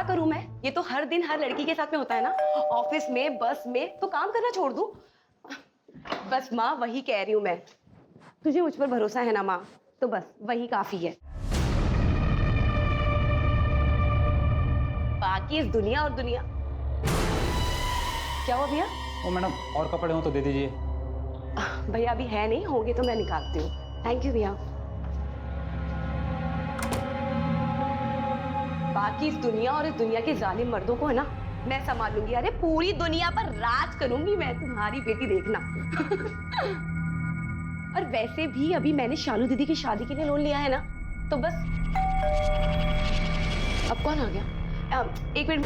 करूं मैं? ये तो हर दिन हर लड़की के साथ में होता है ना, ऑफिस में, बस में। तो काम करना छोड़ दूं? बस माँ, वही कह रही हूं मैं। तुझे मुझ पर भरोसा है ना माँ? तो बस वही काफी है। बाकी इस दुनिया और दुनिया। क्या हुआ भैया? ओ मैडम, और कपड़े हो तो दे दीजिए। भैया अभी है नहीं, होंगे तो मैं निकालती हूँ। थैंक यू भैया। बाकी इस दुनिया और इस दुनिया के जालिम मर्दों को है ना, मैं संभाल लूंगी। अरे पूरी दुनिया पर राज करूंगी मैं, तुम्हारी बेटी देखना। और वैसे भी अभी मैंने शालू दीदी की शादी के लिए लोन लिया है ना, तो बस। अब कौन आ गया? एक मिनट।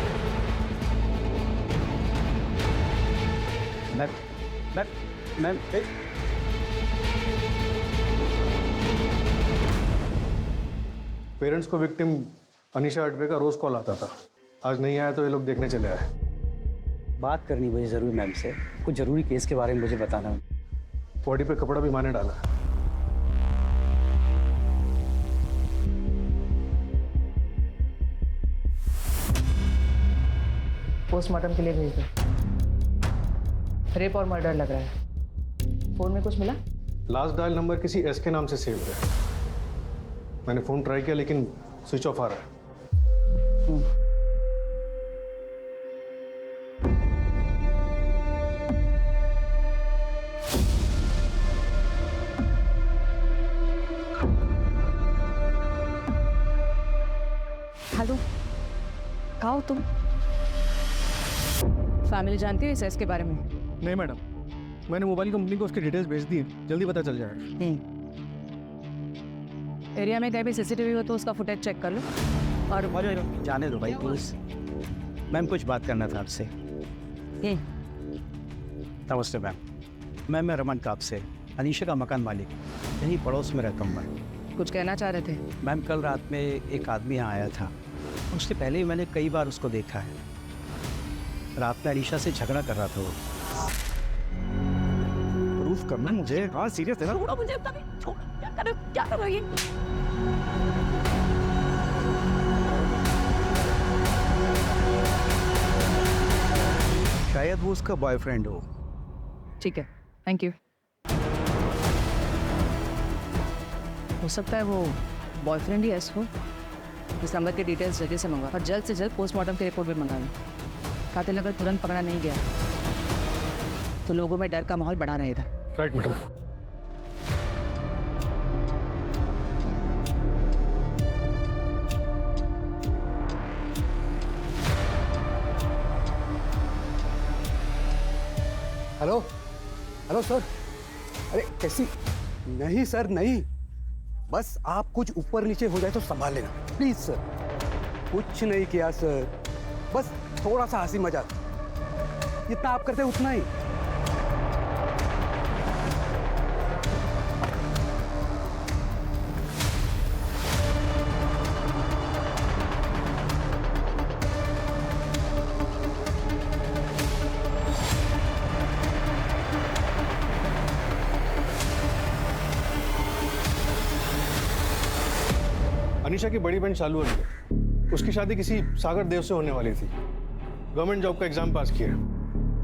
मैम पेरेंट्स को विक्टिम अनीशा अडवे का रोज कॉल आता था। आज नहीं आया तो ये लोग देखने चले आए। बात करनी मुझे जरूरी मैम से, कुछ जरूरी केस के बारे में मुझे बताना। बॉडी पे कपड़ा भी माने डाला। पोस्टमार्टम के लिए भेज दो। रेप और मर्डर लग रहा है। फोन में कुछ मिला? लास्ट डायल नंबर किसी एस के नाम से सेव है। मैंने फोन ट्राई किया लेकिन स्विच ऑफ आ रहा है। हेलो, कहाँ हो तुम? फैमिली जानती है इस एस के बारे में? नहीं मैडम, मैंने मोबाइल कंपनी को उसकी डिटेल्स भेज दी, जल्दी पता चल जाएगा। एरिया में कहीं भी सीसीटीवी हो तो उसका फुटेज चेक कर लो। और जाने दो भाई प्लीज। मैम कुछ बात करना था आपसे। नमस्ते मैम। मैं रमन काप से, अनीशा का मकान मालिक, यहीं पड़ोस में रहता हूँ मैं। कुछ कहना चाह रहे थे? मैम कल रात में एक आदमी यहाँ आया था। उससे पहले ही मैंने कई बार उसको देखा है। रात में अनीशा से झगड़ा कर रहा था वो। प्रूफ करना मुझे। हाँ सीरियस है ना? छोड़ो मुझे, छोड़ो। क्या करो ये? शायद वो उसका बॉयफ्रेंड हो। ठीक है, थैंक यू। हो सकता है वो बॉयफ्रेंड ही एस हो। इस नंबर के डिटेल्स जल्दी से मंगवा और जल्द से जल्द पोस्टमार्टम की रिपोर्ट भी मंगा लो। कातिल अगर तुरंत पकड़ा नहीं गया तो लोगों में डर का माहौल बढ़ा रहेगा। Right madam. Hello hello sir. अरे कैसी? नहीं सर नहीं, बस आप कुछ ऊपर नीचे हो जाए तो संभाल लेना प्लीज सर। कुछ नहीं किया सर, बस थोड़ा सा हंसी मजाक, जितना आप करते उतना ही। अनीशा की बड़ी बहन शालू अडवे, उसकी शादी किसी सागर देव से होने वाली थी। गवर्नमेंट जॉब का एग्जाम पास किया।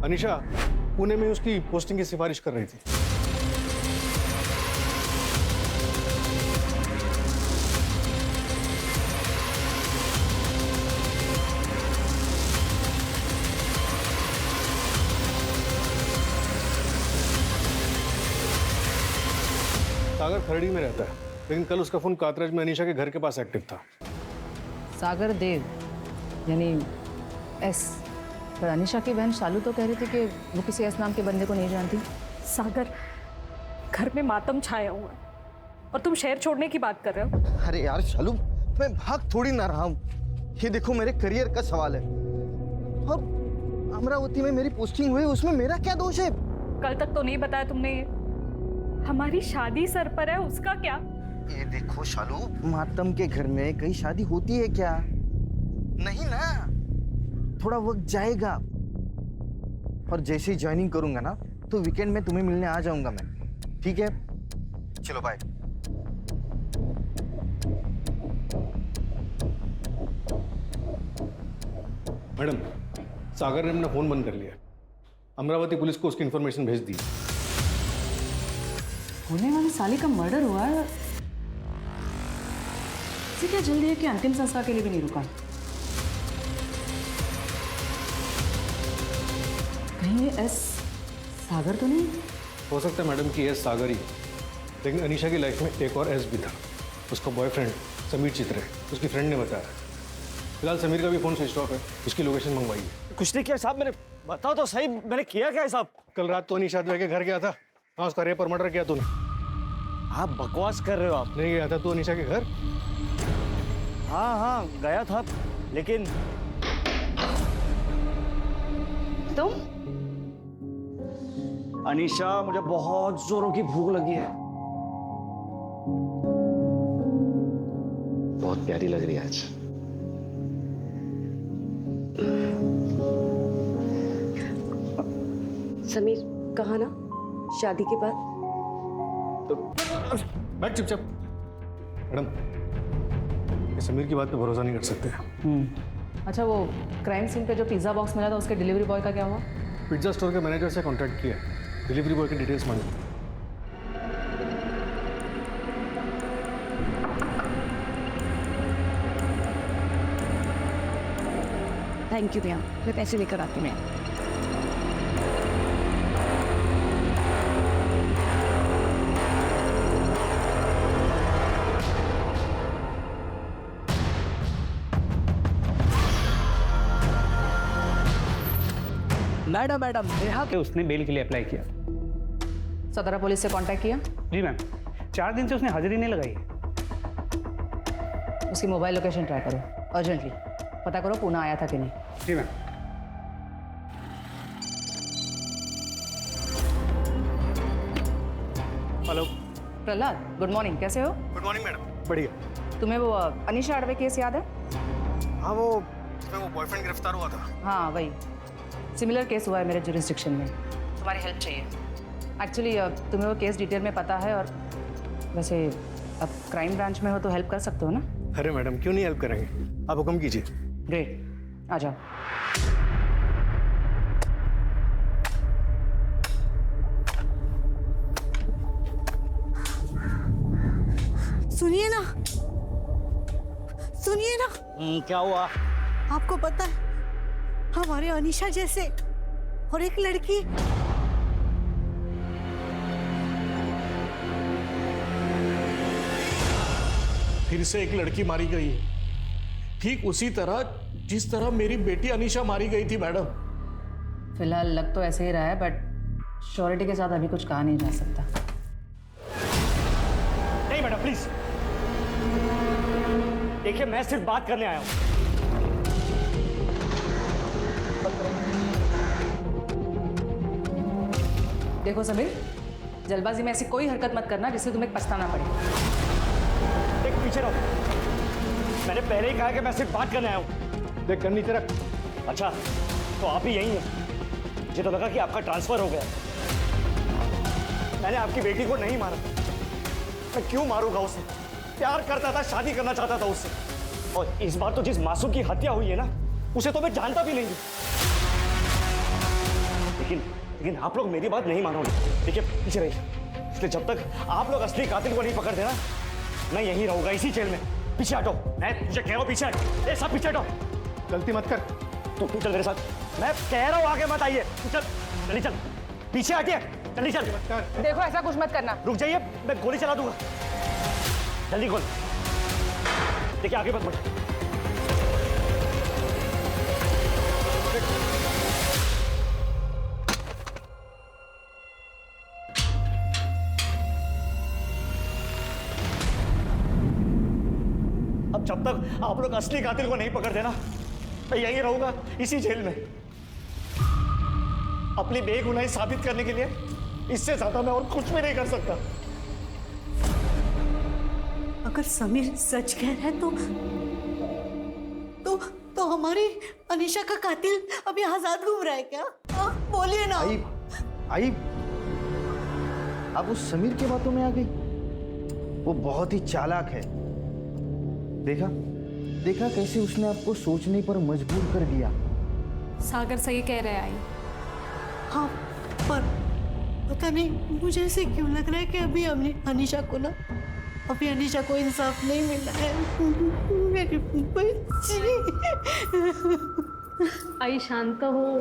अनीशा पुणे में उसकी पोस्टिंग की सिफारिश कर रही थी। सागर खरड़ी में रहता है, लेकिन कल उसका फोन कातरज में अनीशा के घर के पास एक्टिव था। सागर देव यानी एस। पर अनीशा की बहन शालू तो कह रही थी कि वो किसी एस नाम के बंदे को नहीं जानती। सागर, घर में मातम छाया हुआ है और तुम शहर छोड़ने की बात कर रहे हो। अरे यार शालू, मैं भाग थोड़ी ना रहा हूँ। ये देखो मेरे करियर का सवाल है और अमरावती में मेरी पोस्टिंग हुई, उसमें मेरा क्या दोष है? कल तक तो नहीं बताया तुमने ये। हमारी शादी सर पर है, उसका क्या? ये देखो शालू, मातम के घर में कहीं शादी होती है क्या? नहीं ना, थोड़ा वक्त जाएगा। और जैसे ही ज्वाइनिंग करूंगा ना तो वीकेंड में तुम्हें मिलने आ जाऊंगा मैं, ठीक है? चलो बाय। मैडम, सागर ने अपना फोन बंद कर लिया। अमरावती पुलिस को उसकी इन्फॉर्मेशन भेज दी। होने वाली साली का मर्डर हुआ है, इसे क्या जल्दी है कि अंतिम संस्कार के लिए भी नहीं रुका? कहीं ये एस सागर तो नहीं? हो सकता है मैडम कि एस सागर ही, लेकिन अनीशा की लाइफ में एक और एस भी था। उसका बॉयफ्रेंड समीर चित्रे, उसकी फ्रेंड ने बताया। फिलहाल समीर का भी फोन स्विच ऑफ है, उसकी लोकेशन मंगवाई है। कुछ नहीं किया साहब मैंने, बताओ तो सही मैंने किया क्या है साहब? कल रात तो अनीशा के घर गया था। हाँ, उसका रेप और मर्डर किया तूने। आप बकवास कर रहे हो आप। नहीं गया था तू अनीशा के घर? हाँ गया था, लेकिन तुम? अनीशा मुझे बहुत जोरों की भूख लगी है। बहुत प्यारी लग रही है आज। समीर कहा ना शादी के बाद। बैठ चुपचाप। मैडम, ये समीर की बात पे भरोसा नहीं कर सकते। अच्छा, वो क्राइम सीन पे जो पिज्ज़ा बॉक्स मिला था उसके डिलीवरी बॉय का क्या हुआ? पिज्जा स्टोर के मैनेजर से कांटेक्ट किया, डिलीवरी बॉय की डिटेल्स मांगी। थैंक यू भैया, मैं पैसे लेकर आती हूँ। मैडम नेहा के उसने बेल के लिए अप्लाई किया। सदरा पुलिस से कांटेक्ट किया? जी मैम, 4 दिन से उसने हाजिरी नहीं लगाई। उसकी मोबाइल लोकेशन ट्राई करो अर्जेंटली, पता करो पुणे आया था कि नहीं। जी ma'am. Hello Prahlad, good morning, कैसे हो? Good morning madam. बढ़िया। तुम्हें वो अनीशा अडवे केस याद है? हाँ, वो उसमें वो बॉयफ्रेंड गिरफ्तार हुआ था। हाँ वही, सिमिलर केस हुआ है मेरे जुरिस्डिक्शन में। तुम्हारी हेल्प चाहिए। एक्चुअली तुम्हें वो केस डिटेल में पता है, और वैसे अब क्राइम ब्रांच में हो तो हेल्प कर सकते हो ना? अरे मैडम, क्यों नहीं हेल्प करेंगे, आप हुक्म कीजिए। ग्रेट, आ जाओ। सुनिए ना, सुनिए ना। क्या हुआ? आपको पता है हमारे अनीशा जैसे और एक लड़की फिर से एक लड़की मारी गई है, ठीक उसी तरह जिस तरह मेरी बेटी अनीशा मारी गई थी मैडम। फिलहाल लग तो ऐसे ही रहा है, बट श्योरिटी के साथ अभी कुछ कहा नहीं जा सकता। नहीं मैडम प्लीज देखिए, मैं सिर्फ बात करने आया हूं। देखो समीर, जल्दबाजी में ऐसी कोई हरकत मत करना जिससे तुम्हें पछताना पड़े। एक पीछे रहो, मैंने पहले ही कहा कि मैं सिर्फ बात करने आया हूं। देख करनी तेरा। अच्छा तो आप ही यही हैं? मुझे तो लगा कि आपका ट्रांसफर हो गया। मैंने आपकी बेटी को नहीं मारा, मैं क्यों मारूंगा उसे? प्यार करता था, शादी करना चाहता था उससे, और इस बार तो जिस मासूम की हत्या हुई है ना, उसे तो मैं जानता भी नहीं हूं। लेकिन आप लोग मेरी बात नहीं मानोगे। देखिए पीछे रहिए, इसलिए जब तक आप लोग असली कातिल को नहीं पकड़ देना, मैं यहीं रहूंगा इसी जेल में। पीछे हटो, मैं तुझे कह रहा हूं पीछे हट। ए सब पीछे हटो, गलती मत कर। तू चल मेरे साथ, मैं कह रहा हूं आगे मत आइए। तू चल, जल्दी चल, पीछे हटिए, जल्दी चल। देखो ऐसा कुछ मत करना। रुक जाइए, मैं गोली चला दूंगा। जल्दी खोल, देखिए आगे मत बढ़। अब जब तक आप लोग असली कातिल को नहीं पकड़ देना, मैं यहीं रहूंगा इसी जेल में। अपनी बेगुनाही साबित करने के लिए इससे ज्यादा मैं और कुछ भी नहीं कर सकता। अगर समीर सच कह रहा है तो हमारी अनीशा का कातिल अभी आजाद घूम रहा है क्या? बोलिए ना। आई आप उस समीर की बातों में आ गई। वो बहुत ही चालाक है। देखा कैसे उसने आपको सोचने पर मजबूर कर दिया। सागर सही कह रहे हैं आई। हाँ, पर पता नहीं मुझे ऐसे क्यों लग रहा है कि अभी अनीशा को इंसाफ नहीं मिला है। मेरी बच्ची। आई शांत हो।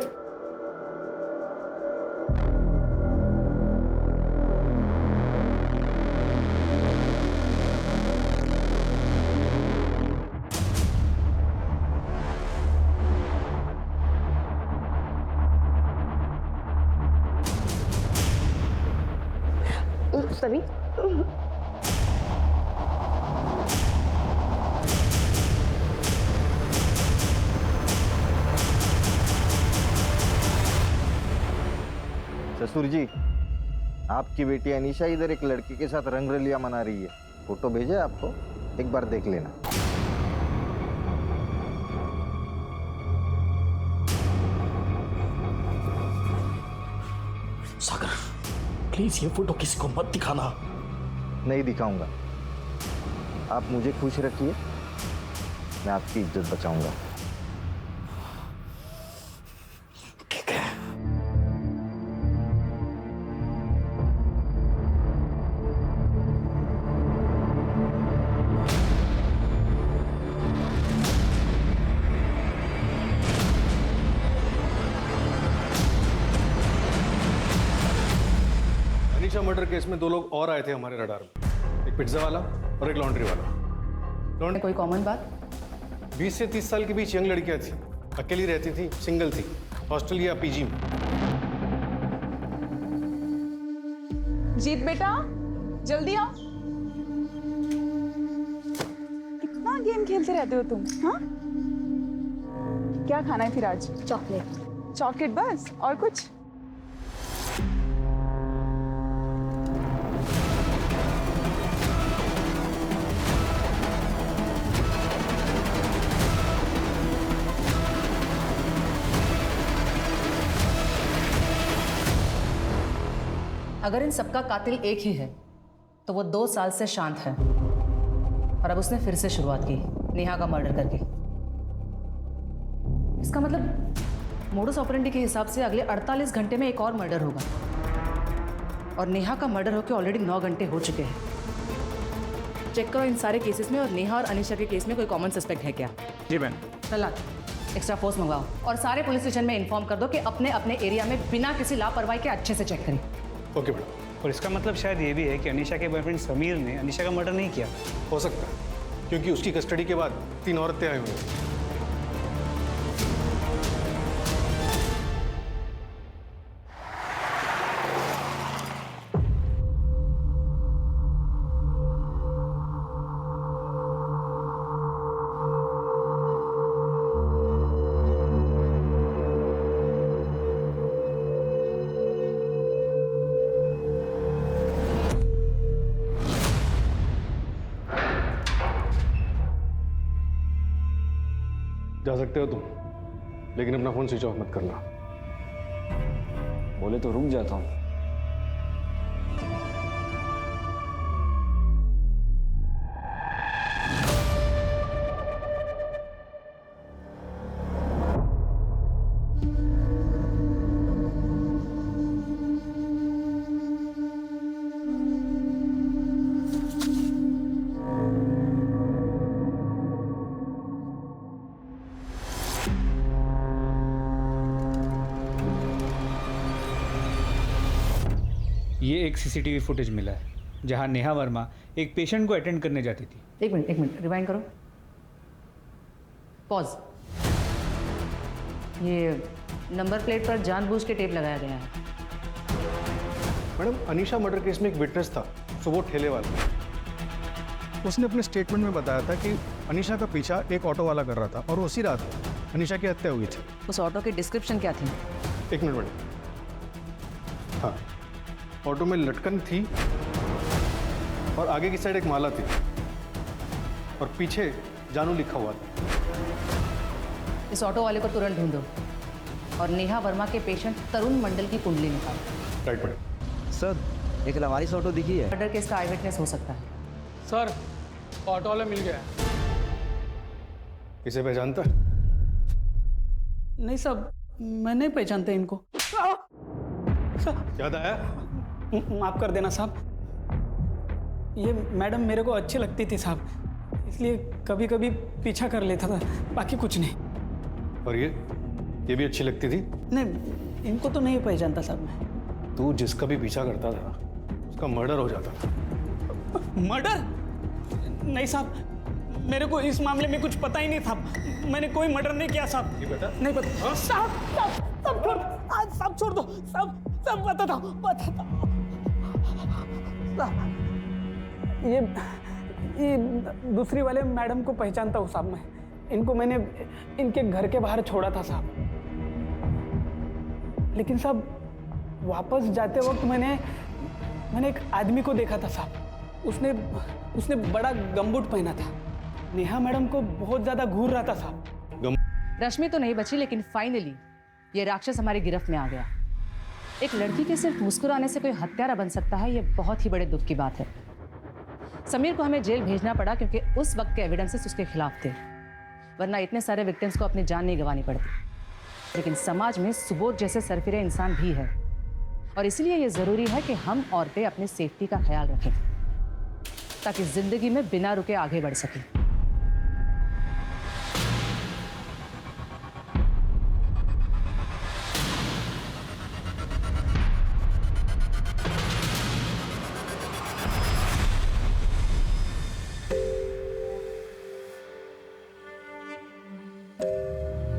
सभी ससुर जी, आपकी बेटी अनीशा इधर एक लड़के के साथ रंगरलिया मना रही है। फोटो भेजा है आपको, एक बार देख लेना। सागर प्लीज ये फोटो किसी को मत दिखाना। नहीं दिखाऊंगा। आप मुझे खुश रखिए, मैं आपकी इज्जत बचाऊंगा। ठीक है। अनीशा मर्डर केस में 2 लोग और आए थे हमारे रडार में, एक पिज्जा वाला और एक लॉन्ड्री वाला। कोई कॉमन बात? 20 से 30 साल के बीच यंग लड़कियां थी, अकेली रहती थी, सिंगल थी, हॉस्टल या पीजी में। जीत बेटा जल्दी आओ। कितना गेम खेलते रहते हो तुम? हाँ, क्या खाना है फिर आज? चॉकलेट। चॉकलेट बस, और कुछ? अगर इन सबका कातिल एक ही है तो वो 2 साल से शांत है और अब उसने फिर से शुरुआत की नेहा का मर्डर करके। इसका मतलब मोडस ऑपरेंडी के हिसाब से अगले 48 घंटे में एक और मर्डर होगा और नेहा का मर्डर होकर ऑलरेडी 9 घंटे हो चुके हैं। चेक करो इन सारे केसेस में और नेहा और अनीशा के केस में कोई कॉमन सस्पेक्ट है क्या? जी मैम। प्रहलाद, एक्स्ट्रा फोर्स मंगवाओ और सारे पुलिस स्टेशन में इन्फॉर्म कर दो कि अपने अपने एरिया में बिना किसी लापरवाही के अच्छे से चेक करें। Okay madam. और इसका मतलब शायद ये भी है कि अनीशा के बॉयफ्रेंड समीर ने अनीशा का मर्डर नहीं किया। हो सकता है, क्योंकि उसकी कस्टडी के बाद 3 औरतें आई हुई हैं। जा सकते हो तुम, लेकिन अपना फोन स्विच ऑफ मत करना। बोले तो रुक जाता हूँ। ये एक सीसीटीवी फुटेज मिला है जहां नेहा वर्मा एक पेशेंट को अटेंड करने जाती थी। एक मिनट रिवाइंड करो। पॉज। ये नंबर प्लेट पर जानबूझ के टेप लगाया गया है। मैडम, अनीशा मर्डर केस में एक विटनेस था, तो वो ठेले वाला। उसने अपने स्टेटमेंट में बताया था कि अनीशा का पीछा एक ऑटो वाला कर रहा था और उसी रात अनीशा की हत्या हुई थी। उस ऑटो की डिस्क्रिप्शन क्या थी? 1 मिनट मैडम। हाँ, ऑटो में लटकन थी और आगे की साइड एक माला थी और पीछे जानू लिखा हुआ था। इस ऑटो वाले को तुरंत ढूंढो और नेहा वर्मा के पेशेंट तरुण मंडल की कुंडली निकालो। Right madam. सर, एक लवारिस ऑटो दिखी है। मर्डर केस का आई विटनेस हो सकता है। सर, ऑटो वाला मिल गया है। इसे पहचानता है? नहीं सब मैं नहीं पहचानता इनको। याद आया? माफ कर देना साहब, ये मैडम मेरे को अच्छी लगती थी साहब, इसलिए कभी कभी पीछा कर लेता था, बाकी कुछ नहीं। और ये भी अच्छी लगती थी? नहीं, इनको तो नहीं पहचानता साहब मैं। तू जिसका भी पीछा करता था उसका मर्डर हो जाता था। मर्डर? नहीं साहब, मेरे को इस मामले में कुछ पता ही नहीं था, मैंने कोई मर्डर नहीं किया साहब। ये बता? नहीं पता साहब, सब छोड़, आज सब छोड़ दो, सब बताता हूँ। ये दूसरी वाले मैडम को पहचानता हूँ साहब मैं, इनको मैंने इनके घर के बाहर छोड़ा था साहब, लेकिन साहब वापस जाते वक्त मैंने एक आदमी को देखा था साहब, उसने बड़ा गमबूट पहना था, नेहा मैडम को बहुत ज्यादा घूर रहा था साहब। रश्मि तो नहीं बची, लेकिन फाइनली ये राक्षस हमारी गिरफ्त में आ गया। एक लड़की के सिर्फ मुस्कुराने से कोई हत्यारा बन सकता है, ये बहुत ही बड़े दुख की बात है। समीर को हमें जेल भेजना पड़ा क्योंकि उस वक्त के एविडेंसेस उसके खिलाफ थे, वरना इतने सारे विक्टिम्स को अपनी जान नहीं गंवानी पड़ती। लेकिन समाज में सुबोध जैसे सरफिरे इंसान भी है, और इसलिए ये जरूरी है कि हम औरतें अपनी सेफ्टी का ख्याल रखें ताकि जिंदगी में बिना रुके आगे बढ़ सकें।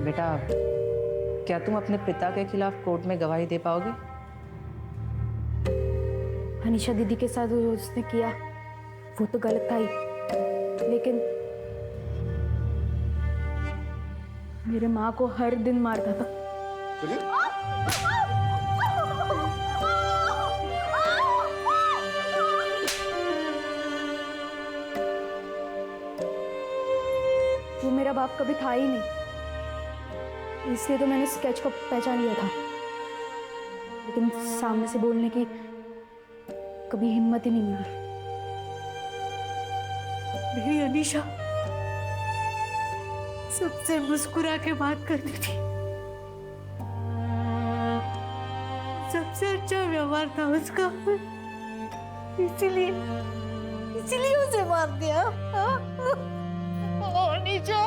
बेटा, क्या तुम अपने पिता के खिलाफ कोर्ट में गवाही दे पाओगे? अनीशा दीदी के साथ जो उसने किया वो तो गलत था ही, लेकिन मेरे माँ को हर दिन मारता था। वो मेरा बाप कभी था ही नहीं, इसलिए तो मैंने स्केच को पहचान लिया था, लेकिन सामने से बोलने की कभी हिम्मत ही नहीं मिली। मेरी अनीशा सबसे मुस्कुरा के बात करती थी, सबसे अच्छा व्यवहार था उसका, इसीलिए उसे मार दिया। अनीशा,